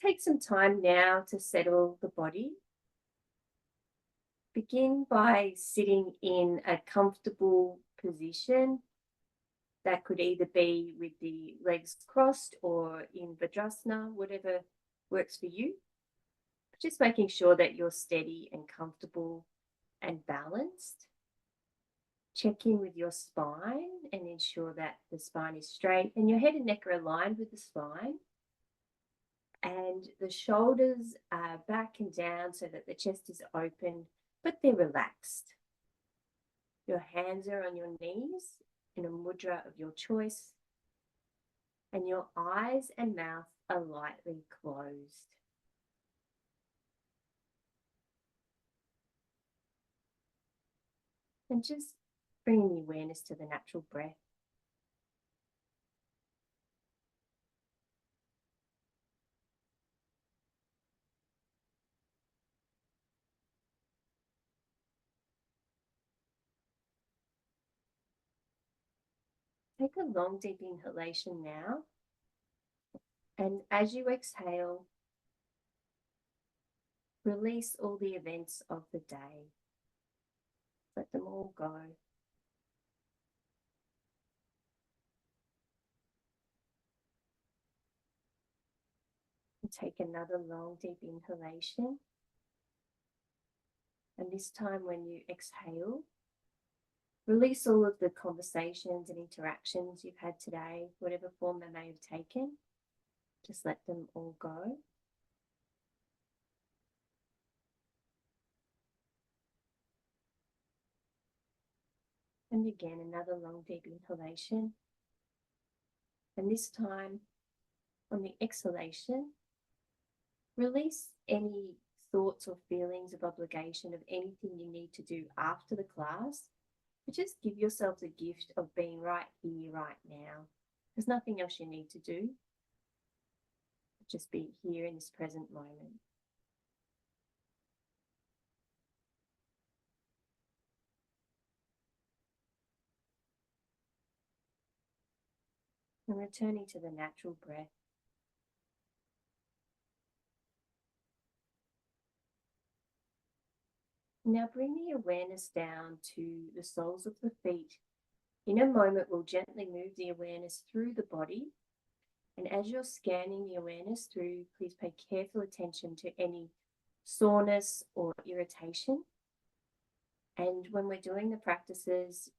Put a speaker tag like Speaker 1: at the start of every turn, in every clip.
Speaker 1: take some time now to settle the body. Begin by sitting in a comfortable position. That could either be with the legs crossed or in Vajrasana, whatever works for you. Just making sure that you're steady and comfortable and balanced. Check in with your spine and ensure that the spine is straight and your head and neck are aligned with the spine. And the shoulders are back and down so that the chest is open, but they're relaxed. Your hands are on your knees in a mudra of your choice, and your eyes and mouth are lightly closed. And just bringing the awareness to the natural breath. Take a long, deep inhalation now. And as you exhale, release all the events of the day. Let them all go. And take another long, deep inhalation. And this time when you exhale, release all of the conversations and interactions you've had today, whatever form they may have taken. Just let them all go. And again, another long, deep inhalation. And this time, on the exhalation, release any thoughts or feelings of obligation of anything you need to do after the class. But just give yourself the gift of being right here, right now. There's nothing else you need to do. Just be here in this present moment. And returning to the natural breath. Now bring the awareness down to the soles of the feet. In a moment, we'll gently move the awareness through the body. And as you're scanning the awareness through, please pay careful attention to any soreness or irritation. And when we're doing the practices,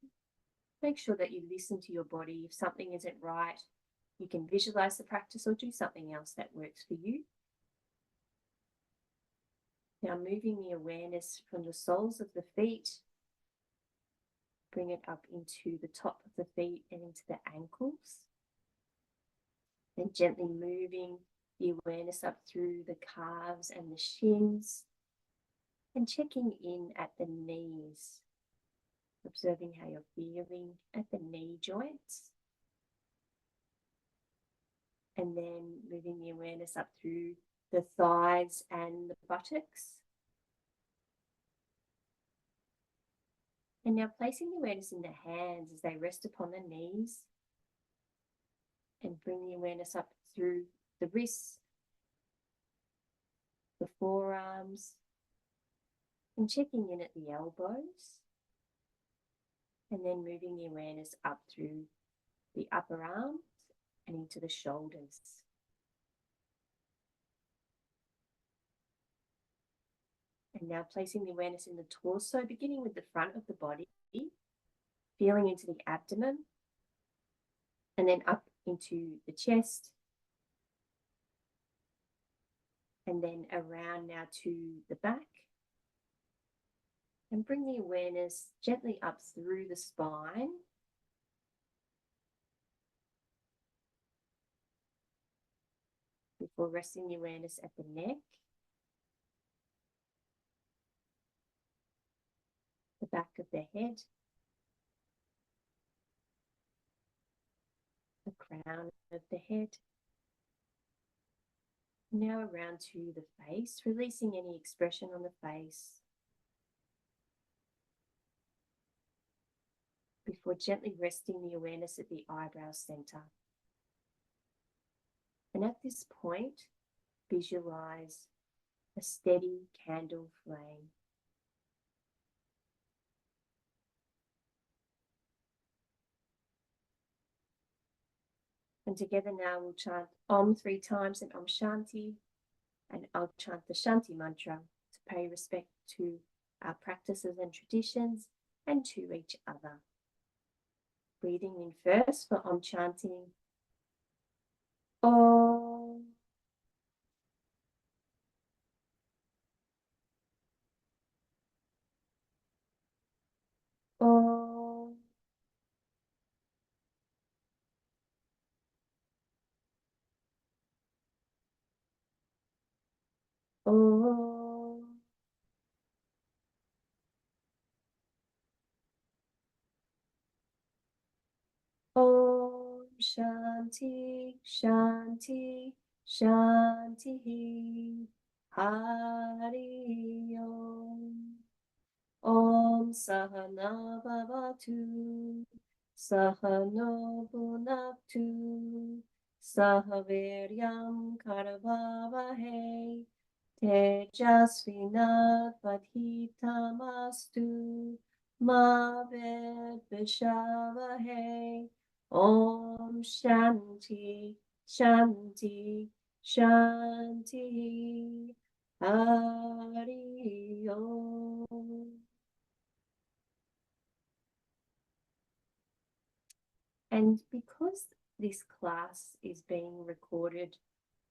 Speaker 1: make sure that you listen to your body. If something isn't right, you can visualize the practice or do something else that works for you. Now moving the awareness from the soles of the feet, bring it up into the top of the feet and into the ankles. Then gently moving the awareness up through the calves and the shins, and checking in at the knees, observing how you're feeling at the knee joints. And then moving the awareness up through the thighs and the buttocks. And now placing the awareness in the hands as they rest upon the knees, and bring the awareness up through the wrists, the forearms, and checking in at the elbows. And then moving the awareness up through the upper arms and into the shoulders. And now placing the awareness in the torso, beginning with the front of the body, feeling into the abdomen, and then up into the chest, and then around now to the back. And bring the awareness gently up through the spine. Before resting the awareness at the neck, the back of the head, the crown of the head. Now around to the face, releasing any expression on the face. Before gently resting the awareness at the eyebrow center. And at this point, visualize a steady candle flame. And together now we'll chant Om 3 times and Om Shanti, and I'll chant the Shanti mantra to pay respect to our practices and traditions and to each other. Breathing in first for Om chanting. Om. Om. Om. Om Shanti, Shanti, Shanti. Hari Om. Om Sahana Bhavatu, Sahano Bhunaktu, Sahaviryam Karavavahe, Tejasvinadvadhitamastu, Ma Vedvishavahe. Om Shanti, Shanti, Shanti. Hari Om. And because this class is being recorded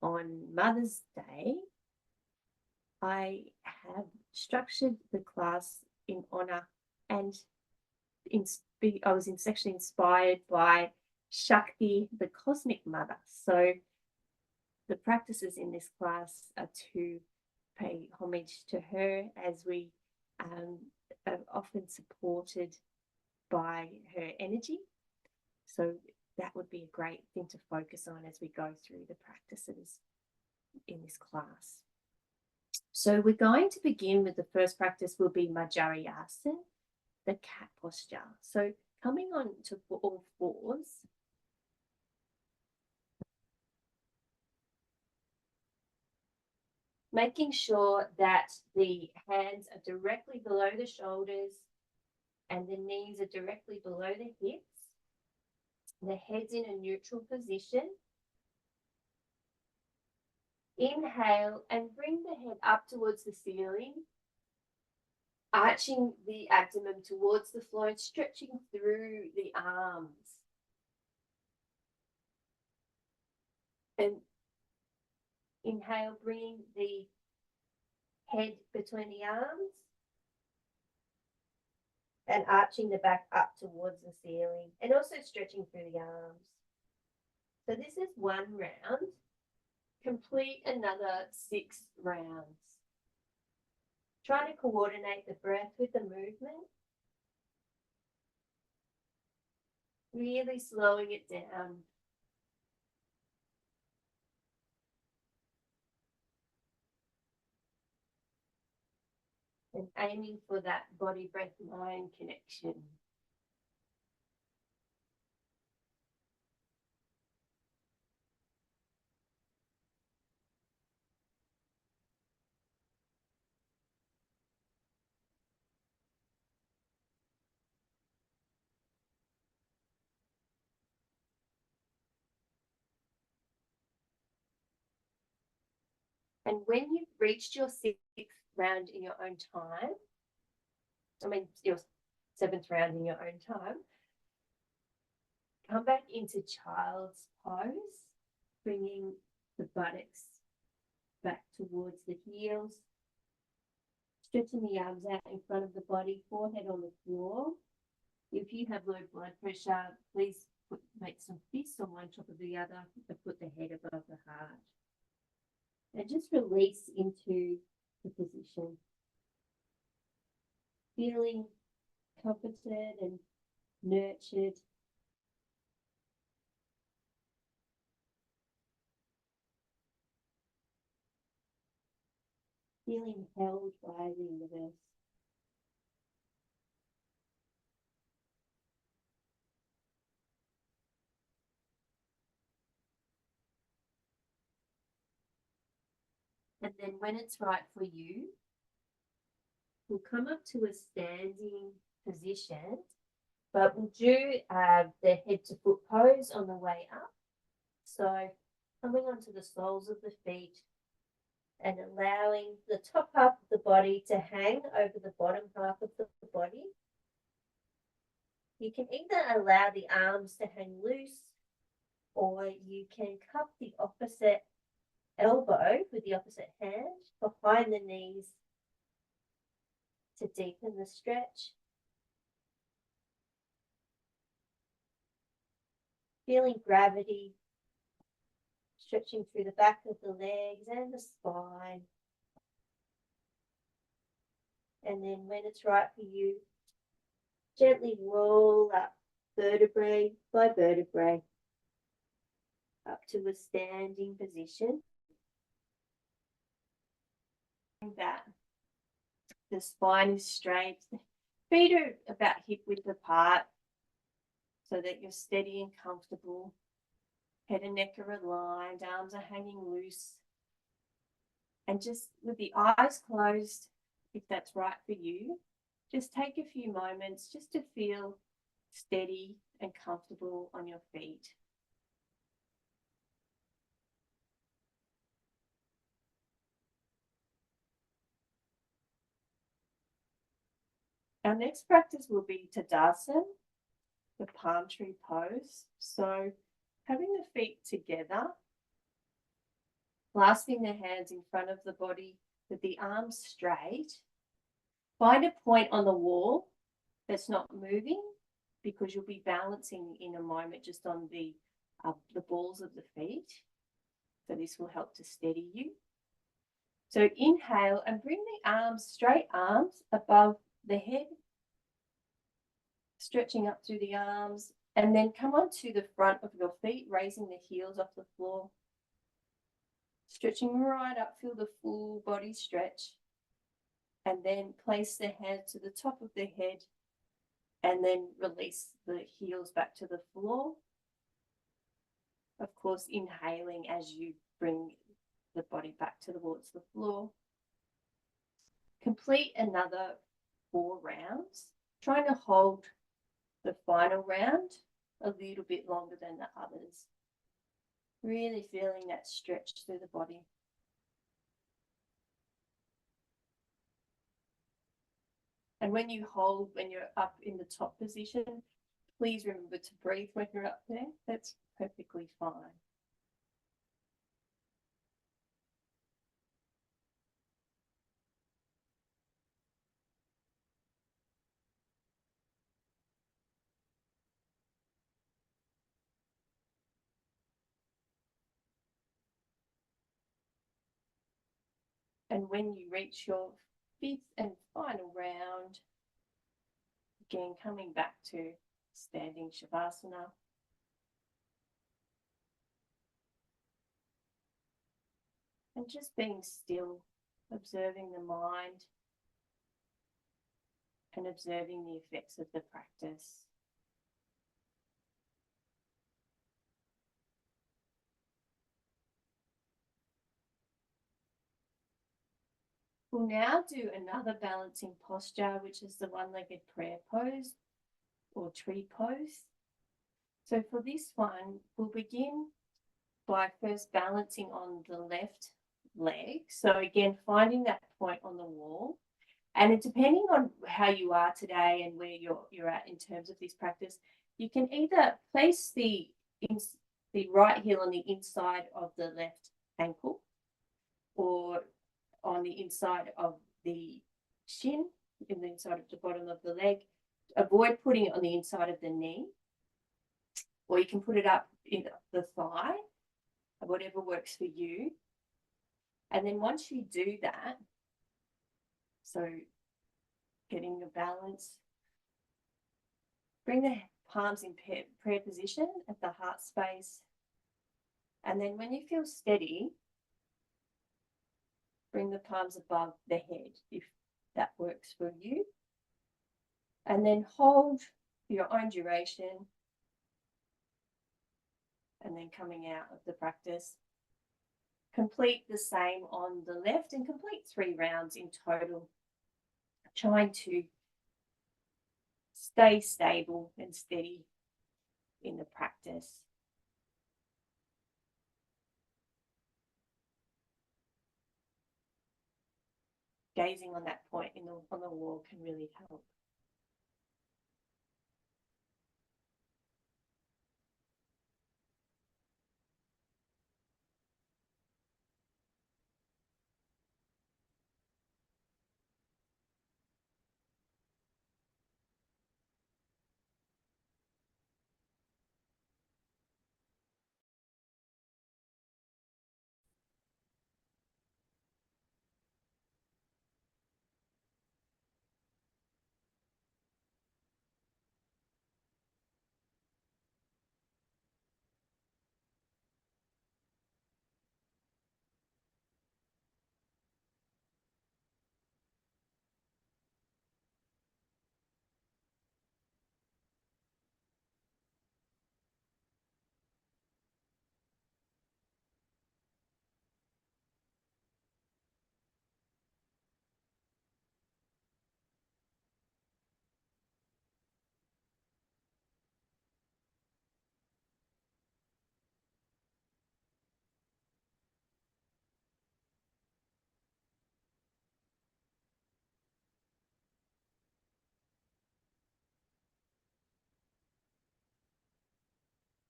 Speaker 1: on Mother's Day, I have structured the class in honor and I was actually inspired by Shakti, the cosmic mother. So the practices in this class are to pay homage to her, as we are often supported by her energy. So that would be a great thing to focus on as we go through the practices in this class. So we're going to begin with the first practice will be Majjhariasana, the cat posture. So coming on to all fours. Making sure that the hands are directly below the shoulders and the knees are directly below the hips. The head's in a neutral position. Inhale and bring the head up towards the ceiling, arching the abdomen towards the floor and stretching through the arms. And inhale, bringing the head between the arms and arching the back up towards the ceiling and also stretching through the arms. So this is one round. Complete another 6 rounds. Trying to coordinate the breath with the movement. Really slowing it down. And aiming for that body, breath, mind connection. And when you've reached your 6th round in your own time, your 7th round in your own time, come back into child's pose, bringing the buttocks back towards the heels, stretching the arms out in front of the body, forehead on the floor. If you have low blood pressure, please make some fists on one top of the other and put the head above the heart. And just release into the position. Feeling comforted and nurtured. Feeling held by the universe. And then when it's right for you, we'll come up to a standing position, but we'll do the head to foot pose on the way up. So coming onto the soles of the feet and allowing the top half of the body to hang over the bottom half of the body. You can either allow the arms to hang loose, or you can cup the opposite elbow with the opposite hand behind the knees to deepen the stretch. Feeling gravity stretching through the back of the legs and the spine. And then when it's right for you, gently roll up vertebrae by vertebrae up to a standing position. That the spine is straight, feet are about hip width apart so that you're steady and comfortable. Head and neck are aligned, arms are hanging loose. And just with the eyes closed, if that's right for you, just take a few moments just to feel steady and comfortable on your feet. Our next practice will be Tadasana, the palm tree pose. So having the feet together, clasping the hands in front of the body with the arms straight. Find a point on the wall that's not moving, because you'll be balancing in a moment just on the balls of the feet. So this will help to steady you. So inhale and bring the arms, straight arms above the head, stretching up through the arms, and then come onto the front of your feet, raising the heels off the floor. Stretching right up, feel the full body stretch. And then place the hands to the top of the head and then release the heels back to the floor. Of course, inhaling as you bring the body back towards the floor. Complete another 4 rounds, trying to hold the final round a little bit longer than the others. Really feeling that stretch through the body. And when you hold, when you're up in the top position, please remember to breathe when you're up there. That's perfectly fine. And when you reach your 5th and final round, again coming back to standing Shavasana. And just being still, observing the mind and observing the effects of the practice. We'll now do another balancing posture, which is the one-legged prayer pose or tree pose. So for this one, we'll begin by first balancing on the left leg. So again, finding that point on the wall. And depending on how you are today and where you're at in terms of this practice, you can either place the right heel on the inside of the left ankle, or on the inside of the shin, in the inside of the bottom of the leg. Avoid putting it on the inside of the knee, or you can put it up in the thigh, whatever works for you. And then once you do that, so getting your balance, bring the palms in prayer position at the heart space. And then when you feel steady, bring the palms above the head, if that works for you. And then hold for your own duration. And then coming out of the practice, complete the same on the left and complete 3 rounds in total, trying to stay stable and steady in the practice. Gazing on that point on the wall can really help.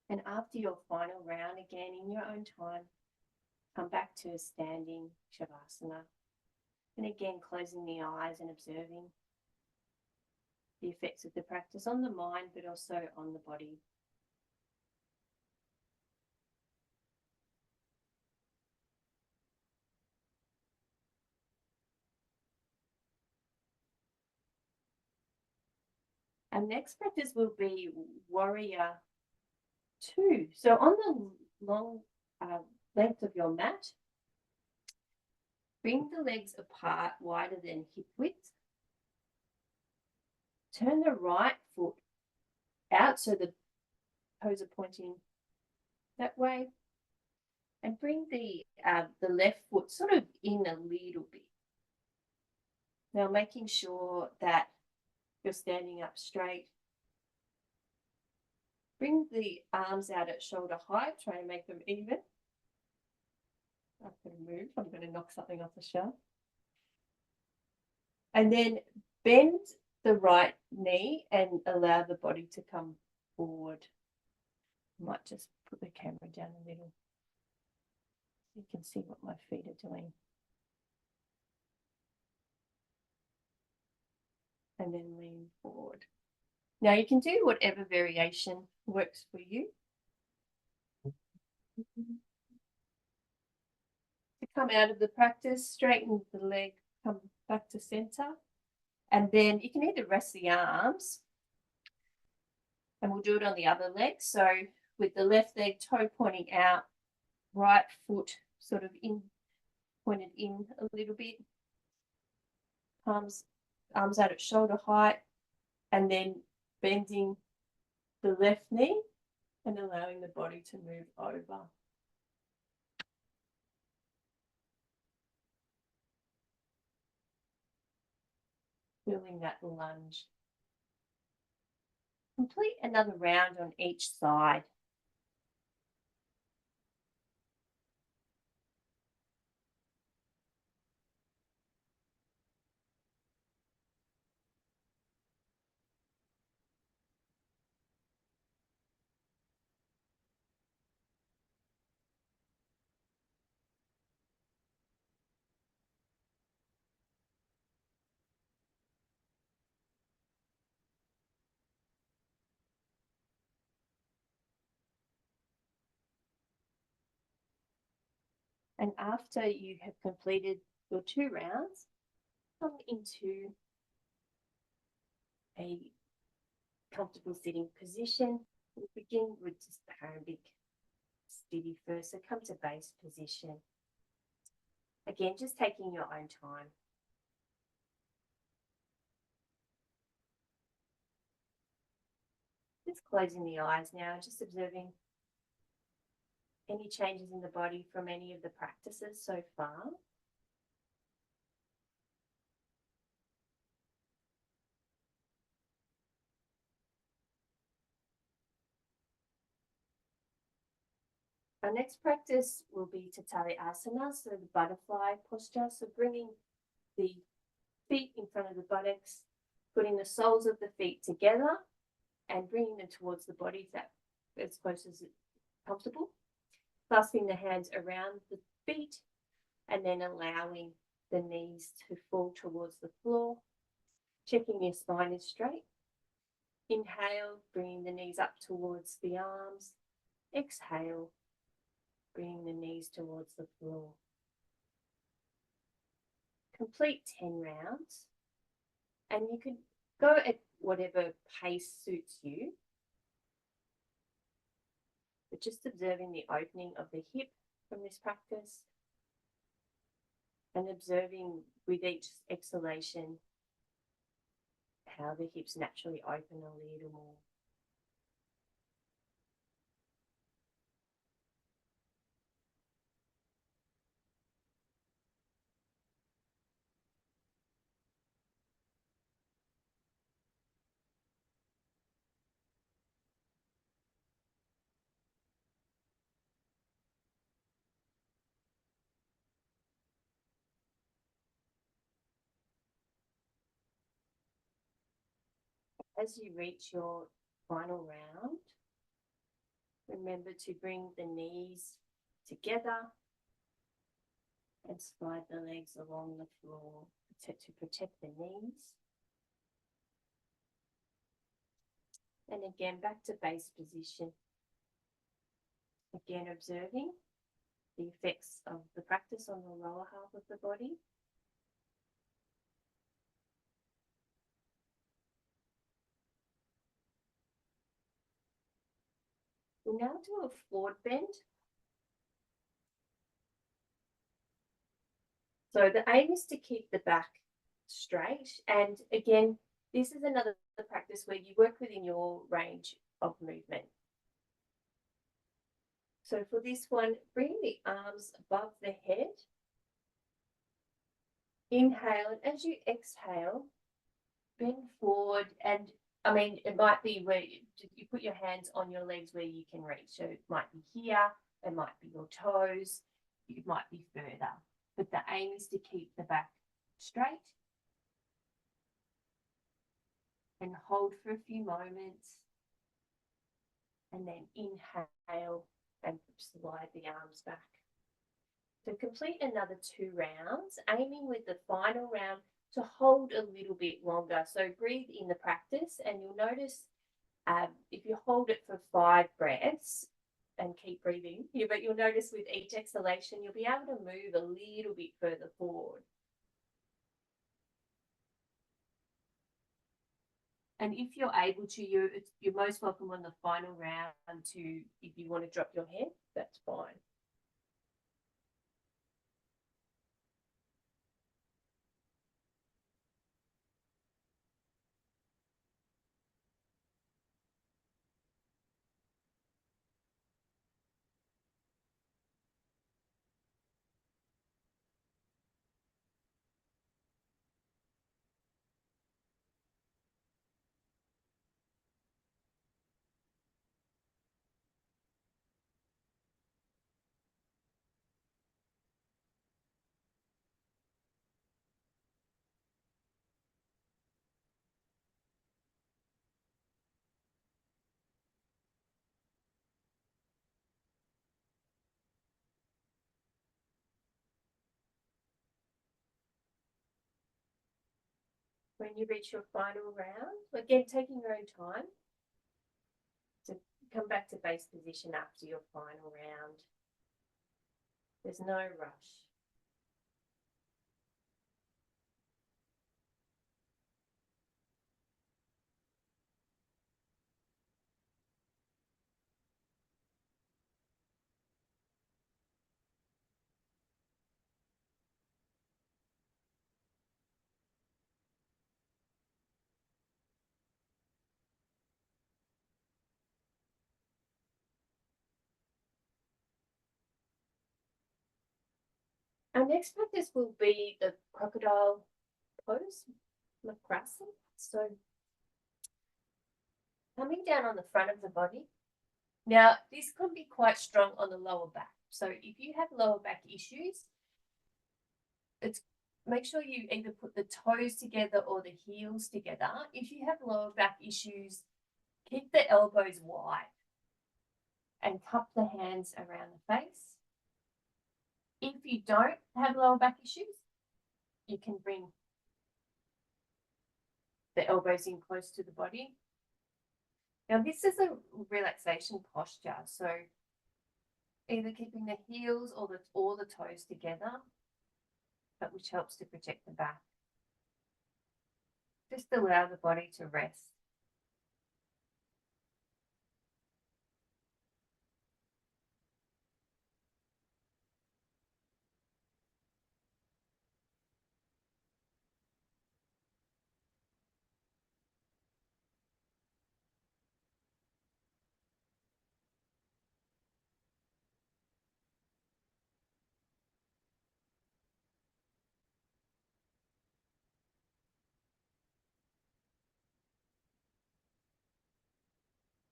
Speaker 1: And after your final round, again in your own time, come back to a standing Shavasana. And again, closing the eyes and observing the effects of the practice on the mind, but also on the body. Our next practice will be Warrior 2. So on the long length of your mat, bring the legs apart wider than hip width. Turn the right foot out so the toes are pointing that way. And bring the left foot sort of in a little bit. Now making sure that you're standing up straight. Bring the arms out at shoulder height, try to make them even. I'm going to move, I'm going to knock something off the shelf. And then bend the right knee and allow the body to come forward. I might just put the camera down a little so you can see what my feet are doing. And then lean forward. Now you can do whatever variation works for you. To come out of the practice, straighten the leg, come back to center. And then you can either rest the arms, and we'll do it on the other leg. So with the left leg, toe pointing out, right foot sort of pointed in a little bit. Arms out at shoulder height, and then bending the left knee and allowing the body to move over. Feeling that lunge. Complete another round on each side. And after you have completed your 2 rounds, come into a comfortable sitting position. We'll begin with just Arabic steady first. So come to base position. Again, just taking your own time. Just closing the eyes now, just observing Any changes in the body from any of the practices so far? Our next practice will be Tatali Asana, so the butterfly posture. So bringing the feet in front of the buttocks, putting the soles of the feet together and bringing them towards the body as close as comfortable. Clasping the hands around the feet and then allowing the knees to fall towards the floor. Checking your spine is straight. Inhale, bringing the knees up towards the arms. Exhale, bringing the knees towards the floor. Complete 10 rounds. And you can go at whatever pace suits you. But just observing the opening of the hip from this practice. And observing with each exhalation how the hips naturally open a little more. As you reach your final round, remember to bring the knees together and slide the legs along the floor to protect the knees. And again, back to base position. Again, observing the effects of the practice on the lower half of the body. We'll now do a forward bend. So the aim is to keep the back straight. And again, this is another practice where you work within your range of movement. So for this one, bring the arms above the head. Inhale, and as you exhale, bend forward. And I mean, it might be where you put your hands on your legs where you can reach. So it might be here, it might be your toes, it might be further. But the aim is to keep the back straight. And hold for a few moments. And then inhale and slide the arms back. So complete another 2 rounds, aiming with the final round to hold a little bit longer. So breathe in the practice, and you'll notice if you hold it for 5 breaths and keep breathing, but you'll notice with each exhalation, you'll be able to move a little bit further forward. And if you're able to, you're most welcome on the final round to, if you want to drop your head, that's fine. When you reach your final round, again, taking your own time to come back to base position after your final round. There's no rush. Our next practice will be the crocodile pose, Makrasana. So coming down on the front of the body. Now, this can be quite strong on the lower back. So if you have lower back issues, make sure you either put the toes together or the heels together. If you have lower back issues, keep the elbows wide and cup the hands around the face. If you don't have lower back issues, you can bring the elbows in close to the body. Now, this is a relaxation posture, so either keeping the heels or the toes together, but which helps to protect the back. Just allow the body to rest.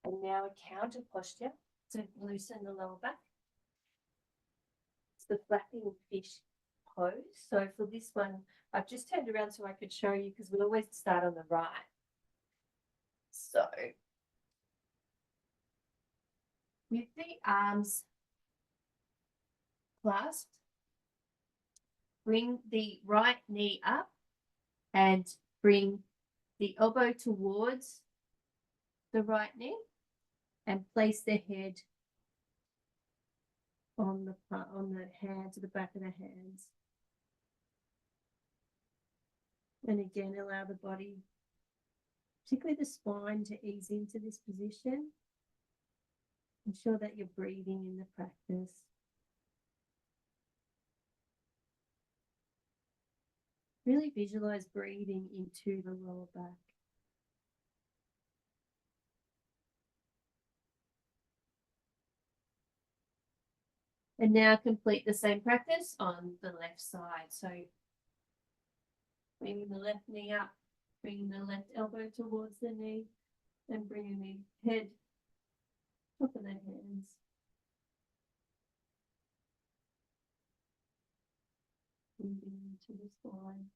Speaker 1: And now a counter posture to loosen the lower back. It's the flapping fish pose. So for this one, I've just turned around so I could show you because we always start on the right. So with the arms clasped, bring the right knee up and bring the elbow towards the right knee and place the head on the hands, the back of the hands. And again, allow the body, particularly the spine, to ease into this position. Ensure that you're breathing in the practice. Really visualize breathing into the lower back. And now complete the same practice on the left side. So bringing the left knee up, bringing the left elbow towards the knee, and bringing the head top of the hands. Moving into the spine.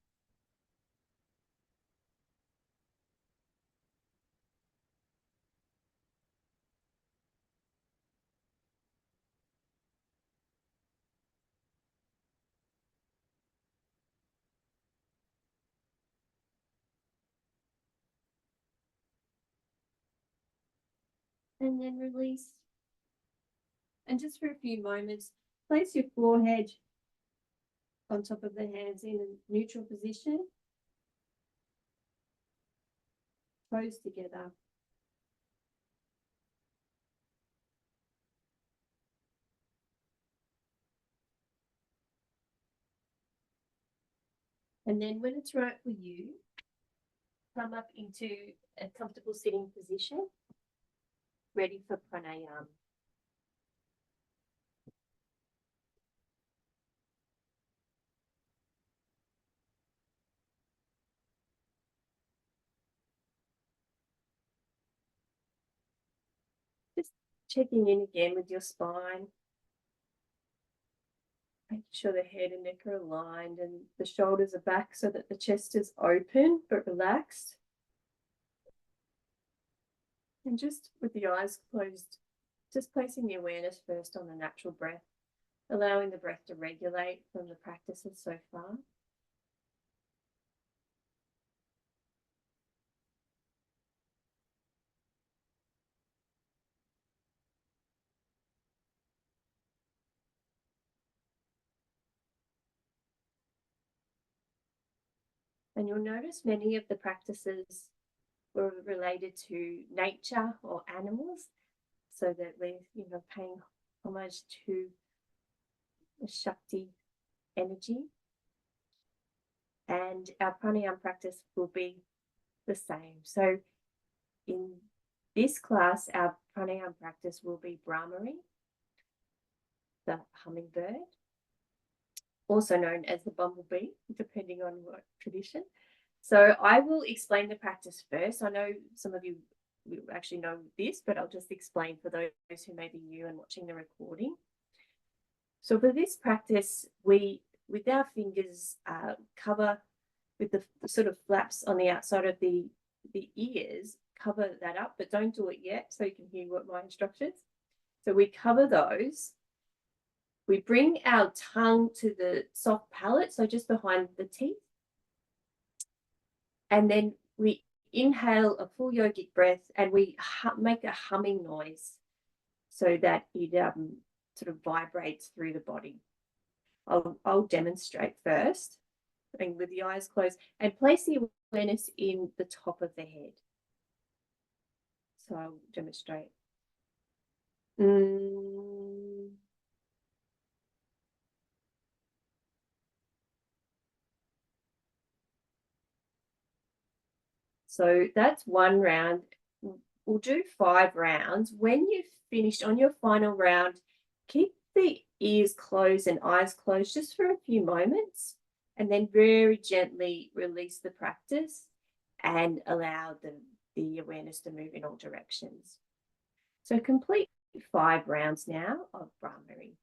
Speaker 1: And then release. And just for a few moments, place your forehead on top of the hands in a neutral position. Toes together. And then when it's right for you, come up into a comfortable sitting position, ready for pranayama. Just checking in again with your spine. Making sure the head and neck are aligned and the shoulders are back so that the chest is open but relaxed. And just with the eyes closed, just placing the awareness first on the natural breath, allowing the breath to regulate from the practices so far. And you'll notice many of the practices were related to nature or animals, so that we're paying homage to the Shakti energy. And our pranayama practice will be the same. So in this class, our pranayama practice will be Brahmari, the hummingbird. also known as the bumblebee, depending on what tradition. So I will explain the practice first. I know some of you actually know this, but I'll just explain for those who may be new and watching the recording. So for this practice, we, with our fingers, cover with the sort of flaps on the outside of the ears, cover that up, but don't do it yet so you can hear what my instructions. So we cover those. We bring our tongue to the soft palate, so just behind the teeth. And then we inhale a full yogic breath and we make a humming noise so that it sort of vibrates through the body. I'll demonstrate first, and with the eyes closed, and place the awareness in the top of the head. So I'll demonstrate. So that's one round. We'll do 5 rounds. When you've finished on your final round, keep the ears closed and eyes closed just for a few moments, and then very gently release the practice and allow the awareness to move in all directions. So complete 5 rounds now of Brahmari.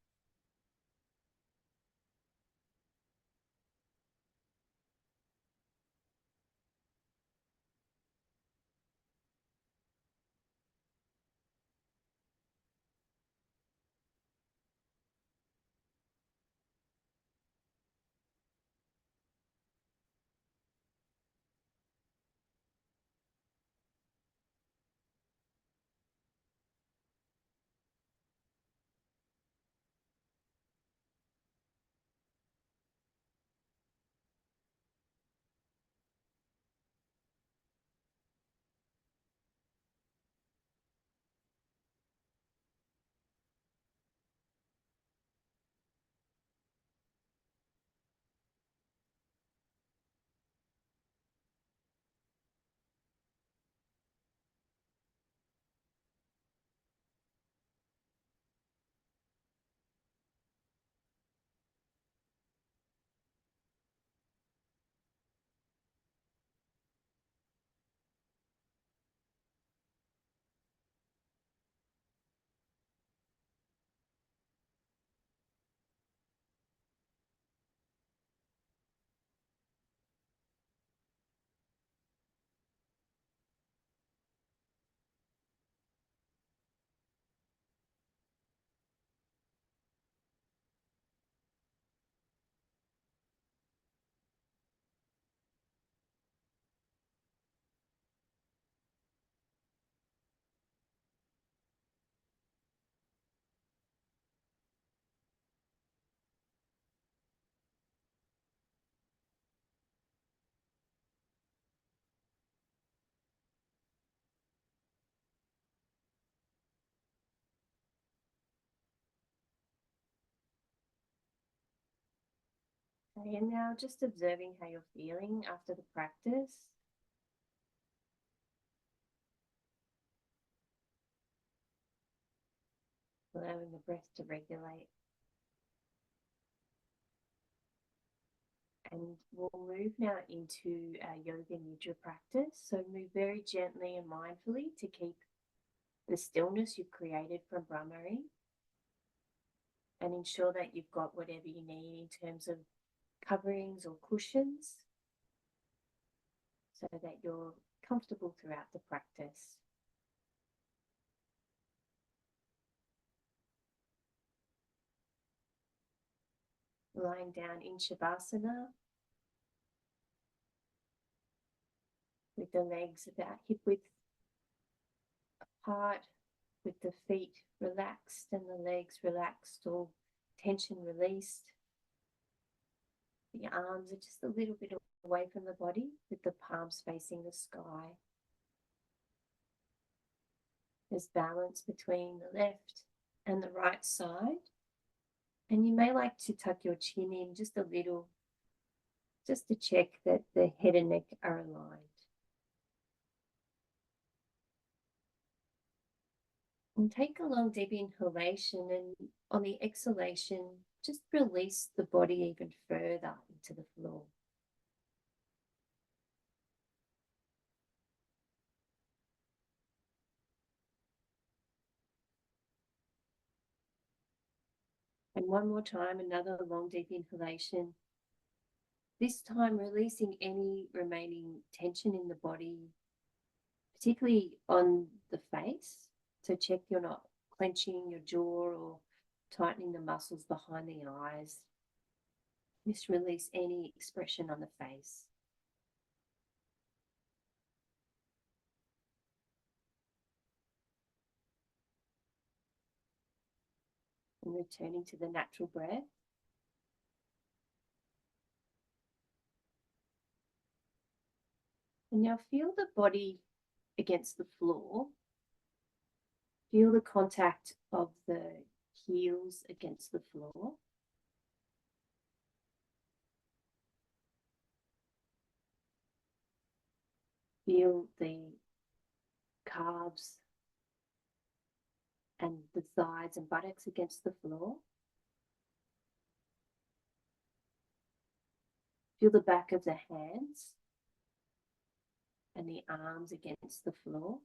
Speaker 1: Okay, and now just observing how you're feeling after the practice. Allowing the breath to regulate. And we'll move now into our Yoga Nidra practice. So move very gently and mindfully to keep the stillness you've created from Brahmari, and ensure that you've got whatever you need in terms of coverings or cushions so that you're comfortable throughout the practice. Lying down in Shavasana with the legs about hip width apart, with the feet relaxed and the legs relaxed or tension released. The arms are just a little bit away from the body with the palms facing the sky. There's balance between the left and the right side. And you may like to tuck your chin in just a little, just to check that the head and neck are aligned. And take a long deep inhalation, and on the exhalation, just release the body even further into the floor. And one more time, another long, deep inhalation. This time, releasing any remaining tension in the body, particularly on the face. So check you're not clenching your jaw or tightening the muscles behind the eyes. Just release any expression on the face. And returning to the natural breath. And now feel the body against the floor. Feel the contact of the heels against the floor. Feel the calves and the thighs and buttocks against the floor. Feel the back of the hands and the arms against the floor.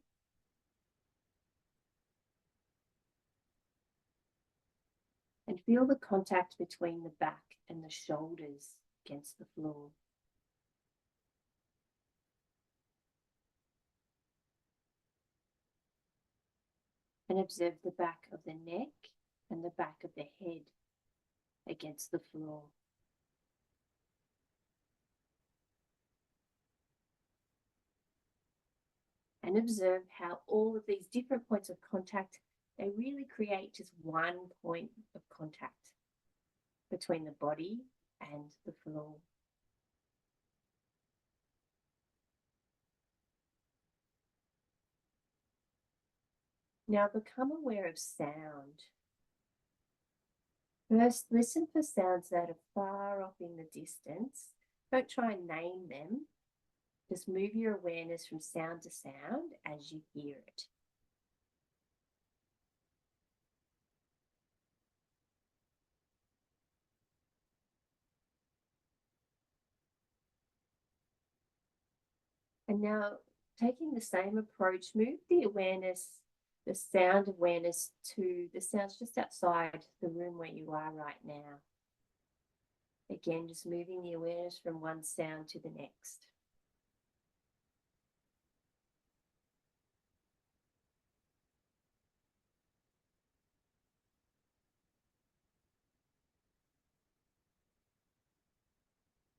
Speaker 1: And feel the contact between the back and the shoulders against the floor. And observe the back of the neck and the back of the head against the floor. And observe how all of these different points of contact, they really create just one point of contact between the body and the floor. Now become aware of sound. First, listen for sounds that are far off in the distance. Don't try and name them. Just move your awareness from sound to sound as you hear it. And now, taking the same approach, move the awareness, the sound awareness, to the sounds just outside the room where you are right now. Again, just moving the awareness from one sound to the next.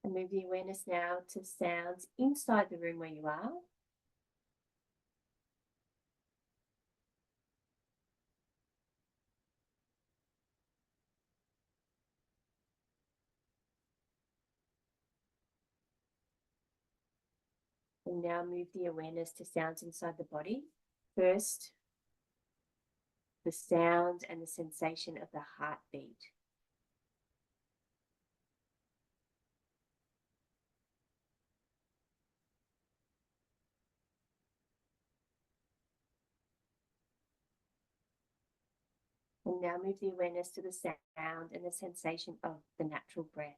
Speaker 1: And move the awareness now to sounds inside the room where you are. And now move the awareness to sounds inside the body. First, the sound and the sensation of the heartbeat. And now move the awareness to the sound and the sensation of the natural breath.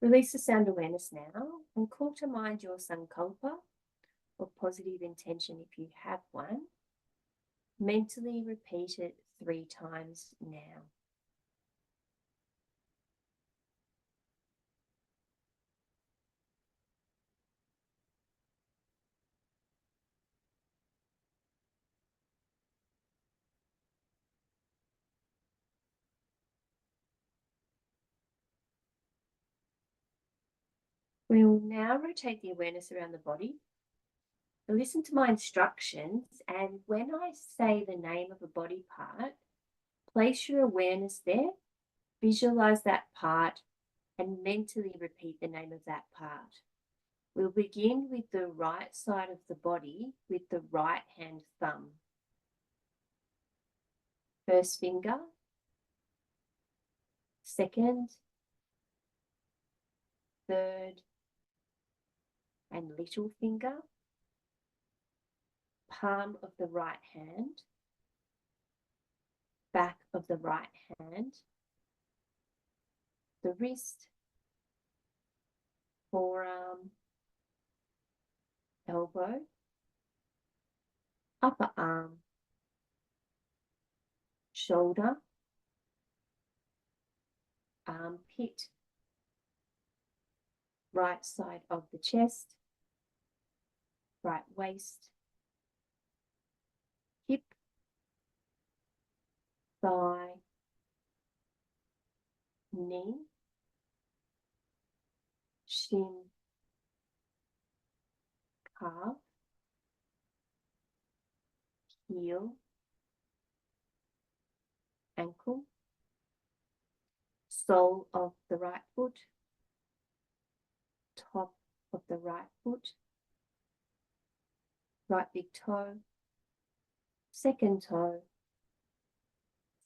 Speaker 1: Release the sound awareness now and call to mind your Sankalpa or positive intention if you have one. Mentally repeat it 3 times now. We will now rotate the awareness around the body. Listen to my instructions, and when I say the name of a body part, place your awareness there, visualize that part, and mentally repeat the name of that part. We'll begin with the right side of the body with the right hand thumb. First finger, second, third, and little finger, palm of the right hand, back of the right hand, the wrist, forearm, elbow, upper arm, shoulder, armpit, right side of the chest, right waist, hip, thigh, knee, shin, calf, heel, ankle, sole of the right foot, top of the right foot, right big toe, second toe,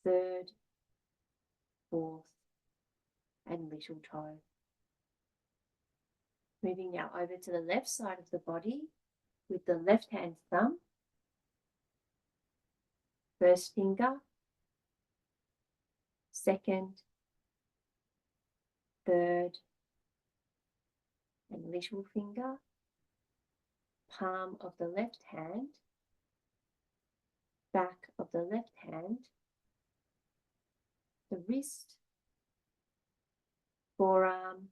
Speaker 1: third, fourth, and little toe. Moving now over to the left side of the body with the left hand thumb, first finger, second, third, and little finger, palm of the left hand, back of the left hand, the wrist, forearm,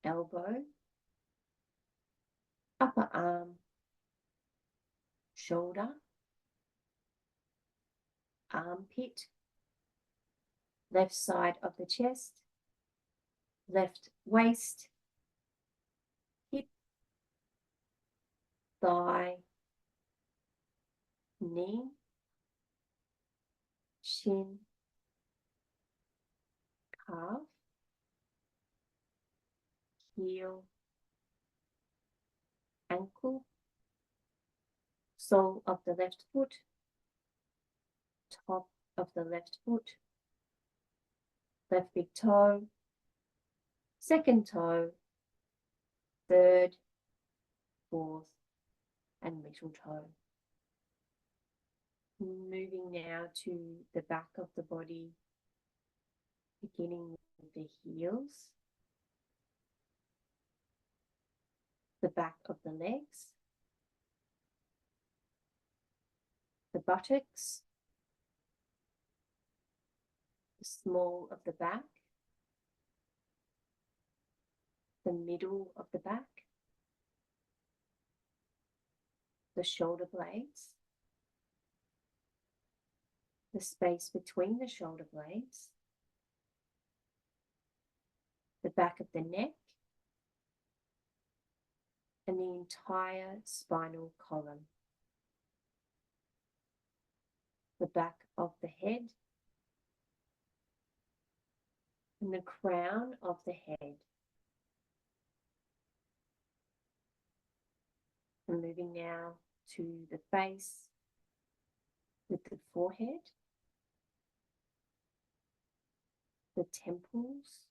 Speaker 1: elbow, upper arm, shoulder, armpit, left side of the chest, left waist, hip, thigh, knee, shin, calf, heel, ankle, sole of the left foot, top of the left foot, left big toe, second toe, third, fourth, and little toe. Moving now to the back of the body, beginning with the heels, the back of the legs, the buttocks, the small of the back, the middle of the back, the shoulder blades, the space between the shoulder blades, the back of the neck, and the entire spinal column, the back of the head, and the crown of the head. And moving now to the face with the forehead, the temples,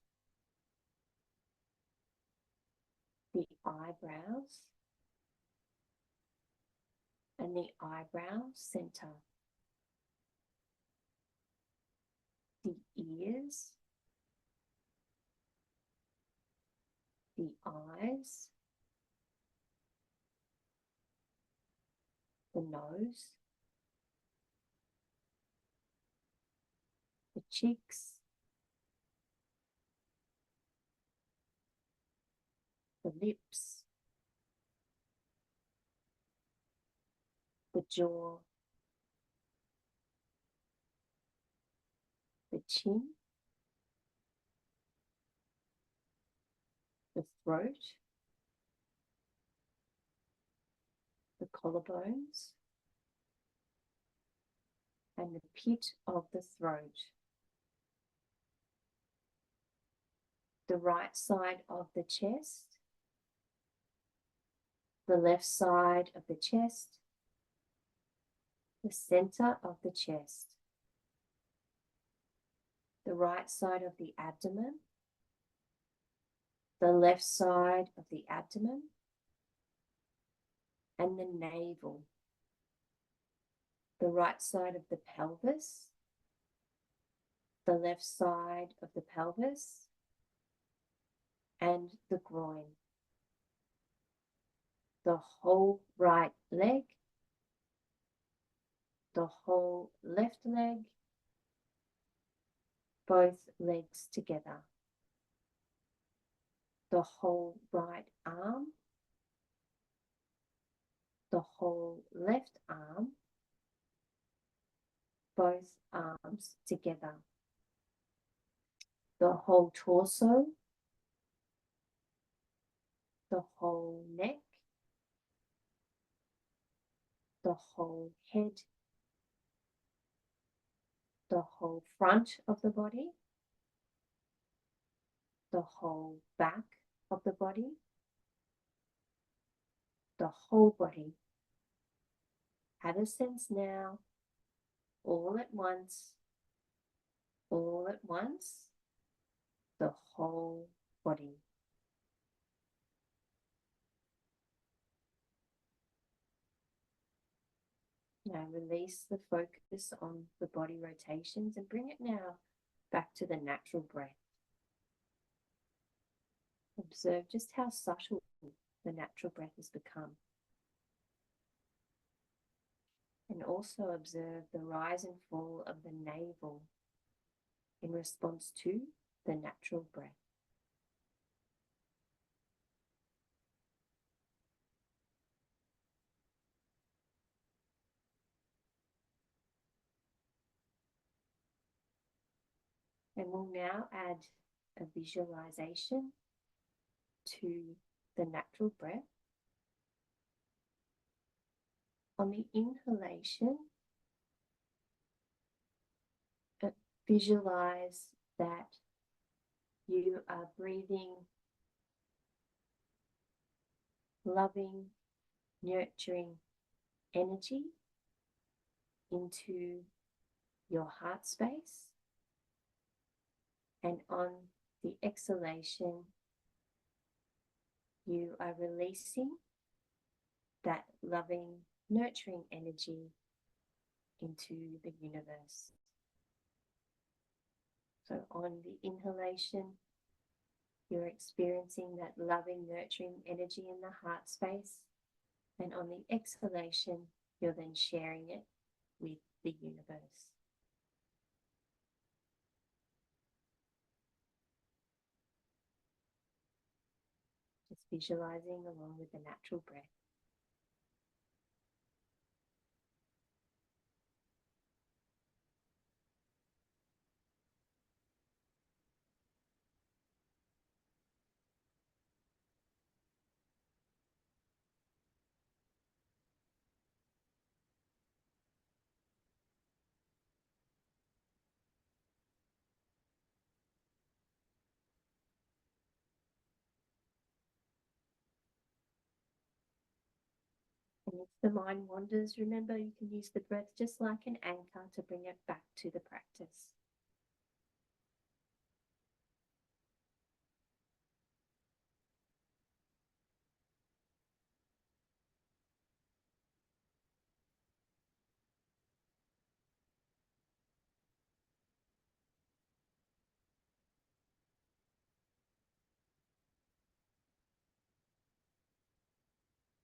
Speaker 1: the eyebrows, and the eyebrow center, the ears, the eyes, the nose, the cheeks, the lips, the jaw, the chin, the throat, the collarbones, and the pit of the throat. The right side of the chest, the left side of the chest, the center of the chest, the right side of the abdomen, the left side of the abdomen, and the navel, the right side of the pelvis, the left side of the pelvis, and the groin, the whole right leg, the whole left leg, both legs together, the whole right arm, the whole left arm, both arms together, the whole torso, the whole neck, the whole head, the whole front of the body, the whole back of the body, the whole body. Have a sense now, all at once, the whole body. Now release the focus on the body rotations and bring it now back to the natural breath. Observe just how subtle the natural breath has become. And also observe the rise and fall of the navel in response to the natural breath. And we'll now add a visualization to the natural breath. On the inhalation, visualize that you are breathing loving, nurturing energy into your heart space. And on the exhalation, you are releasing that loving, nurturing energy into the universe. So on the inhalation, you're experiencing that loving, nurturing energy in the heart space. And on the exhalation, you're then sharing it with the universe. Just visualizing along with the natural breath. And if the mind wanders, remember you can use the breath just like an anchor to bring it back to the practice.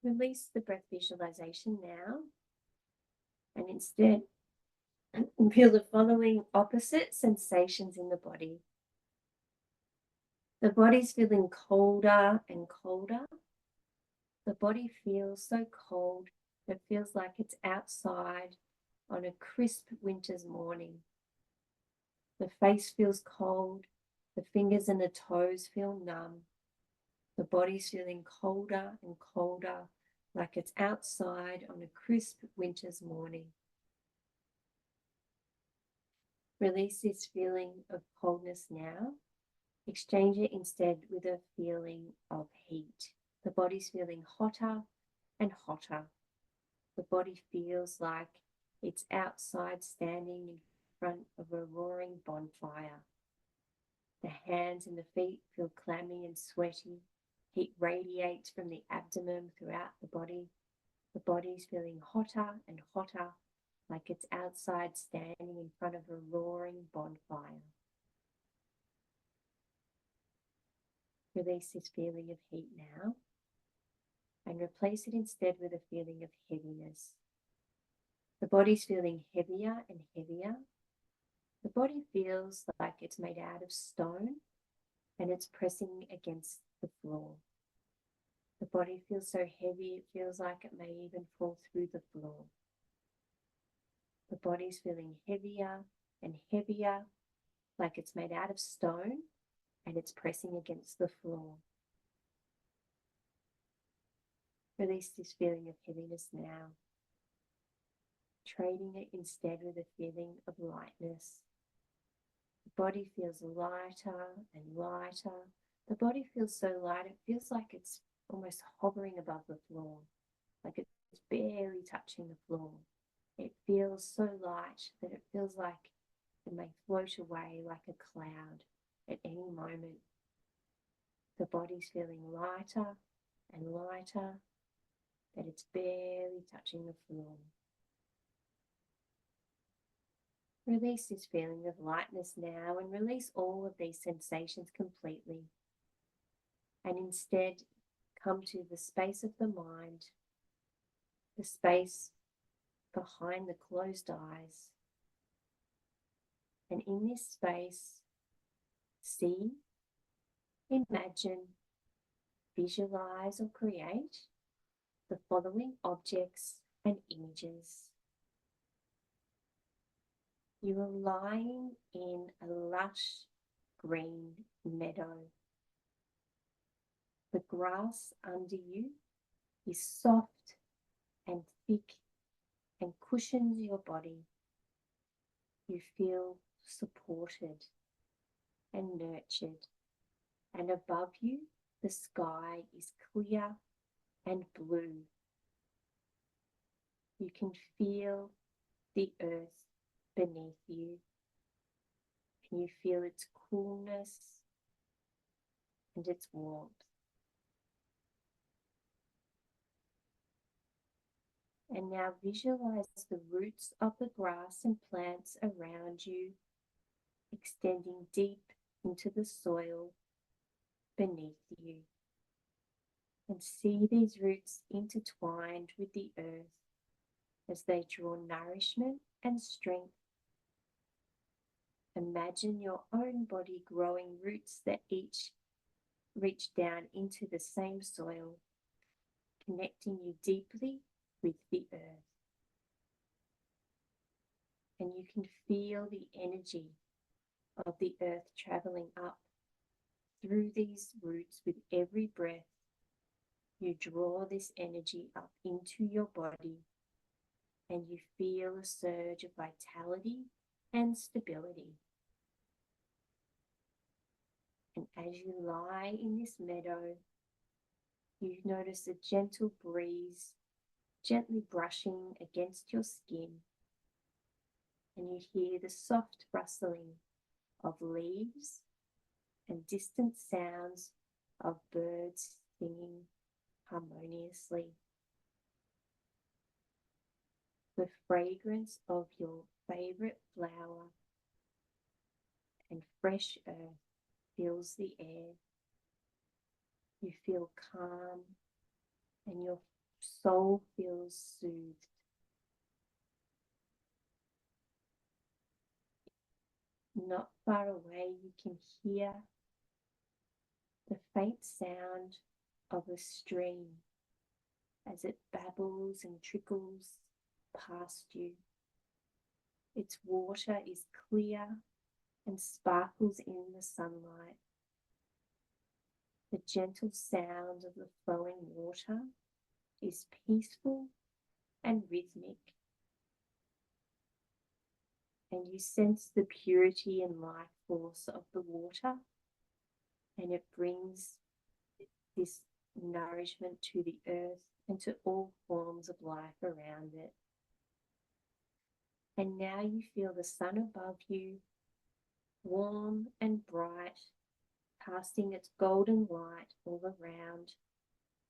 Speaker 1: Release the breath visualization now, and instead feel the following opposite sensations in the body. The body's feeling colder and colder. The body feels so cold, it feels like it's outside on a crisp winter's morning. The face feels cold, the fingers and the toes feel numb. The body's feeling colder and colder, like it's outside on a crisp winter's morning. Release this feeling of coldness now. Exchange it instead with a feeling of heat. The body's feeling hotter and hotter. The body feels like it's outside standing in front of a roaring bonfire. The hands and the feet feel clammy and sweaty. Heat radiates from the abdomen throughout the body. The body's feeling hotter and hotter, like it's outside standing in front of a roaring bonfire. Release this feeling of heat now and replace it instead with a feeling of heaviness. The body's feeling heavier and heavier. The body feels like it's made out of stone and it's pressing against the floor. The body feels so heavy it feels like it may even fall through the floor. The body's feeling heavier and heavier, like it's made out of stone and it's pressing against the floor. Release this feeling of heaviness now, trading it instead with a feeling of lightness. The body feels lighter and lighter. The body feels so light it feels like it's almost hovering above the floor, like it's barely touching the floor. It feels so light that it feels like it may float away like a cloud at any moment. The body's feeling lighter and lighter, that it's barely touching the floor. Release this feeling of lightness now and release all of these sensations completely. And instead, come to the space of the mind, the space behind the closed eyes. And in this space, see, imagine, visualize or create the following objects and images. You are lying in a lush green meadow. The grass under you is soft and thick and cushions your body. You feel supported and nurtured. And above you, the sky is clear and blue. You can feel the earth beneath you. Can you feel its coolness and its warmth? And now visualize the roots of the grass and plants around you, extending deep into the soil beneath you. And see these roots intertwined with the earth as they draw nourishment and strength. Imagine your own body growing roots that each reach down into the same soil, connecting you deeply with the earth. And you can feel the energy of the earth traveling up through these roots with every breath. You draw this energy up into your body and you feel a surge of vitality and stability. And as you lie in this meadow, you notice a gentle breeze gently brushing against your skin, and you hear the soft rustling of leaves and distant sounds of birds singing harmoniously. The fragrance of your favorite flower and fresh earth fills the air. You feel calm and your soul feels soothed. Not far away, you can hear the faint sound of a stream as it babbles and trickles past you. Its water is clear and sparkles in the sunlight. The gentle sound of the flowing water is peaceful and rhythmic. And you sense the purity and life force of the water, and it brings this nourishment to the earth and to all forms of life around it. And now you feel the sun above you, warm and bright, casting its golden light all around.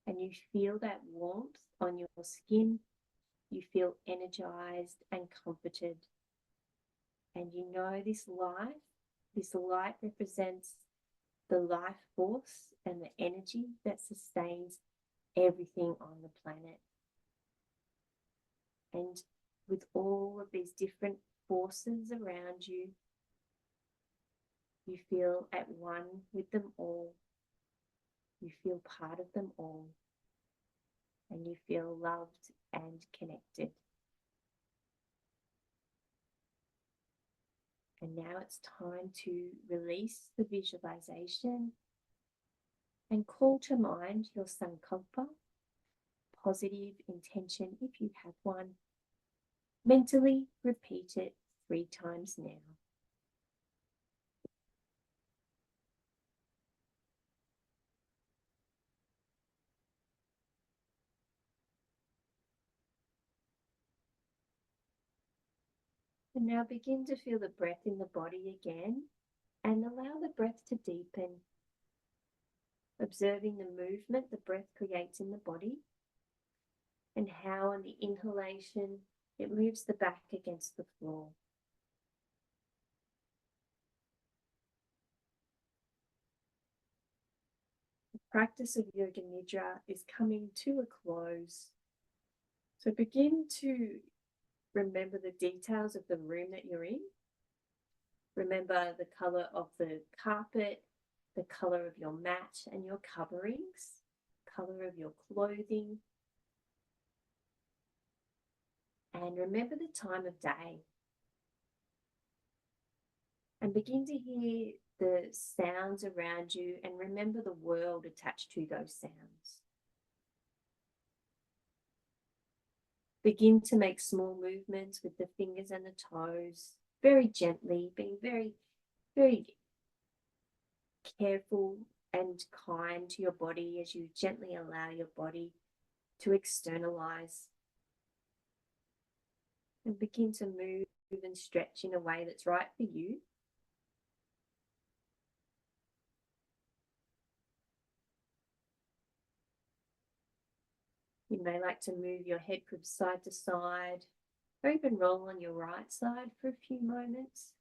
Speaker 1: And you feel that warmth on your skin. You feel energized and comforted. And you know this light represents the life force and the energy that sustains everything on the planet. And with all of these different forces around you, you feel at one with them all. You feel part of them all. And you feel loved and connected. And now it's time to release the visualization and call to mind your Sankalpa, positive intention if you have one. Mentally repeat it 3 times now. And now begin to feel the breath in the body again and allow the breath to deepen, observing the movement the breath creates in the body and how on the inhalation it moves the back against the floor. The practice of Yoga Nidra is coming to a close. So begin to remember the details of the room that you're in. Remember the color of the carpet, the color of your mat and your coverings, color of your clothing. And remember the time of day. And begin to hear the sounds around you and remember the world attached to those sounds. Begin to make small movements with the fingers and the toes, very gently, being very, very careful and kind to your body as you gently allow your body to externalize. And begin to move and stretch in a way that's right for you. You may like to move your head from side to side, or even roll on your right side for a few moments,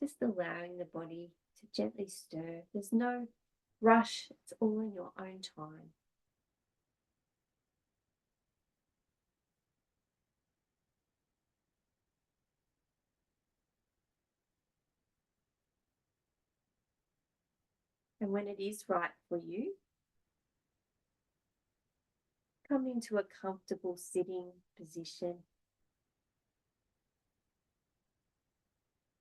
Speaker 1: just allowing the body to gently stir. There's no rush, it's all in your own time. And when it is right for you, come into a comfortable sitting position.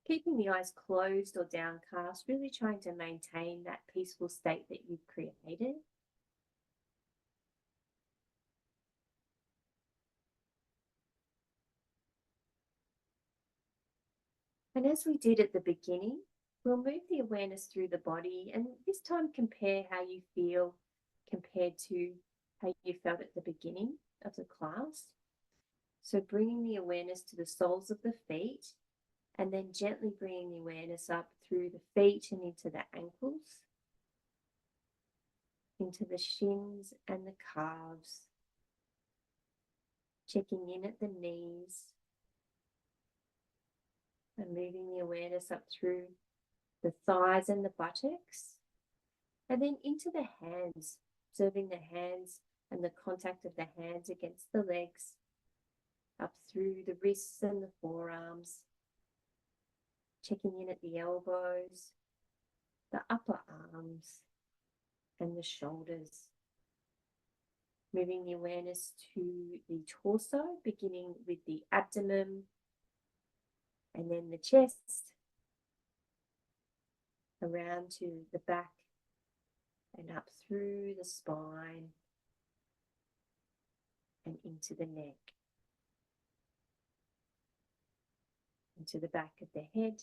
Speaker 1: Keeping the eyes closed or downcast, really trying to maintain that peaceful state that you've created. And as we did at the beginning, we'll move the awareness through the body and this time compare how you feel compared to how you felt at the beginning of the class. So bringing the awareness to the soles of the feet and then gently bringing the awareness up through the feet and into the ankles, into the shins and the calves, checking in at the knees and moving the awareness up through the thighs and the buttocks, and then into the hands, observing the hands and the contact of the hands against the legs, up through the wrists and the forearms, checking in at the elbows, the upper arms, and the shoulders. Moving the awareness to the torso, beginning with the abdomen, and then the chest, around to the back, and up through the spine, and into the neck, into the back of the head,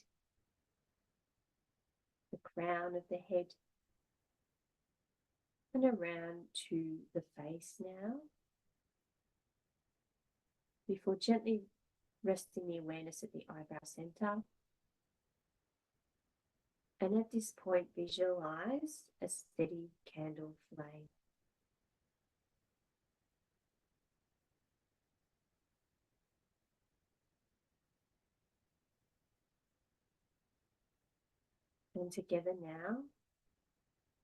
Speaker 1: the crown of the head, And around to the face now, before gently resting the awareness at the eyebrow center. And at this point, visualize a steady candle flame. And together now,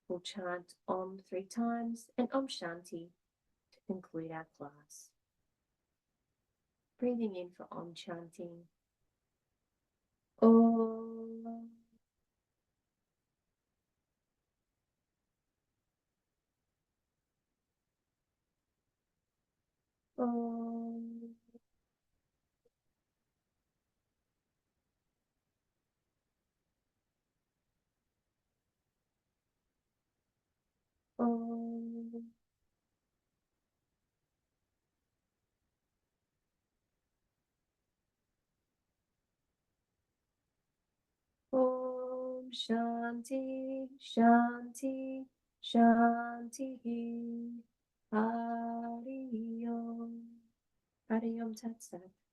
Speaker 1: we'll chant Om 3 times and Om Shanti to conclude our class. Breathing in for Om chanting. Om. Om. Om. Om Shanti, Shanti, Shanti. Hari Om. Hari Om Tat Sat.